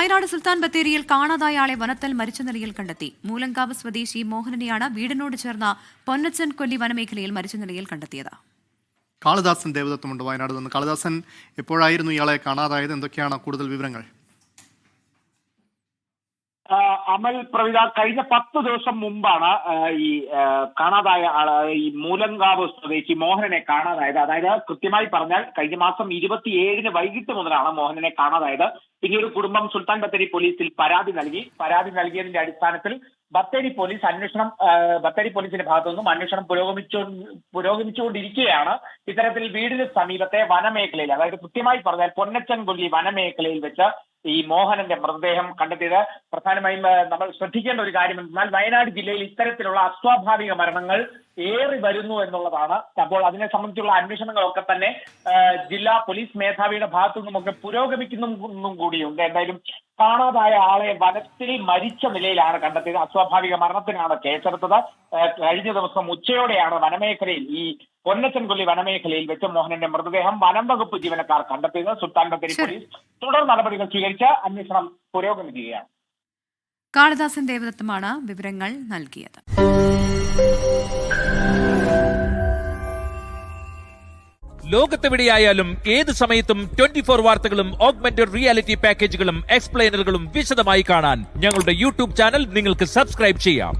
വയനാട് സുൽത്താൻ ബത്തേരിയിൽ കാണാതായ ആളെ വനത്തിൽ മരിച്ച നിലയിൽ കണ്ടെത്തി. മൂലങ്കാവ് സ്വദേശി മോഹനനെയാണ് വീടിനോട് ചേർന്ന പൊന്നച്ചൻ കൊല്ലി വനമേഖലയിൽ മരിച്ച നിലയിൽ കണ്ടെത്തിയത്. കാളിദാസൻ ദേവദത്തുമുണ്ട് വയനാട് നിന്ന്. കാളിദാസൻ, എപ്പോഴായിരുന്നു ഇയാളെ കാണാതായത്? എന്തൊക്കെയാണ് കൂടുതൽ വിവരങ്ങൾ? അമൽ പ്രവിത, കഴിഞ്ഞ 10 ദിവസം മുമ്പാണ് ഈ കാണാതായ ഈ മൂലങ്കാവ് സ്വദേശി മോഹനനെ കാണാതായത്. അതായത് കൃത്യമായി പറഞ്ഞാൽ കഴിഞ്ഞ മാസം 27-ന് വൈകിട്ട് മുതലാണ് മോഹനനെ കാണാതായത്. പിന്നീട് കുടുംബം സുൽത്താൻ ബത്തേരി പോലീസിൽ പരാതി നൽകിയതിന്റെ അടിസ്ഥാനത്തിൽ ബത്തേരി പോലീസിന്റെ ഭാഗത്തു നിന്നും അന്വേഷണം പുരോഗമിച്ചുകൊണ്ടിരിക്കുകയാണ്. ഇത്തരത്തിൽ വീടിന് സമീപത്തെ വനമേഖലയിൽ, അതായത് കൃത്യമായി പറഞ്ഞാൽ പൊന്നച്ചൻ കൊല്ലി വനമേഖലയിൽ വെച്ച് ഈ മോഹനന്റെ മൃതദേഹം കണ്ടെത്തിയത്. പ്രധാനമായും നമ്മൾ ശ്രദ്ധിക്കേണ്ട ഒരു കാര്യം എന്നാൽ വയനാട് ജില്ലയിൽ ഇത്തരത്തിലുള്ള അസ്വാഭാവിക മരണങ്ങൾ ഏറി വരുന്നു എന്നുള്ളതാണ്. അപ്പോൾ അതിനെ സംബന്ധിച്ചുള്ള അന്വേഷണങ്ങളൊക്കെ തന്നെ ജില്ലാ പോലീസ് മേധാവിയുടെ ഭാഗത്തു നിന്നുമൊക്കെ പുരോഗമിക്കുന്നതും കൂടിയുണ്ട്. എന്തായാലും കാണാതായ ആളെ വനത്തിൽ മരിച്ച നിലയിലാണ് കണ്ടെത്തിയത്. അസ്വാഭാവിക മരണത്തിനാണ് കേസെടുത്തത്. കഴിഞ്ഞ ദിവസം ഉച്ചയോടെയാണ് വനമേഖലയിൽ, ഈ പൊന്നച്ചൻകൊല്ലി വനമേഖലയിൽ വെച്ച് മോഹനന്റെ മൃതദേഹം വനം വകുപ്പ് ജീവനക്കാർ കണ്ടെത്തിയത്. സുൽത്താൻ ബത്തേരി പോലീസ് തുടർ നടപടികൾ സ്വീകരിച്ച് അന്വേഷണം പുരോഗമിക്കുകയാണ്. കാളിദാസൻ ദേവദത്തുമാണ് വിവരങ്ങൾ നൽകിയത്. ലോകത്തെവിടെയായാലും ഏത് സമയത്തും 24 വാർത്തകളും ഓഗ്മെന്റഡ് റിയാലിറ്റി പാക്കേജുകളും എക്സ്പ്ലെയിനറുകളും വിശദമായി കാണാൻ ഞങ്ങളുടെ യൂട്യൂബ് ചാനൽ നിങ്ങൾക്ക് സബ്സ്ക്രൈബ് ചെയ്യാം.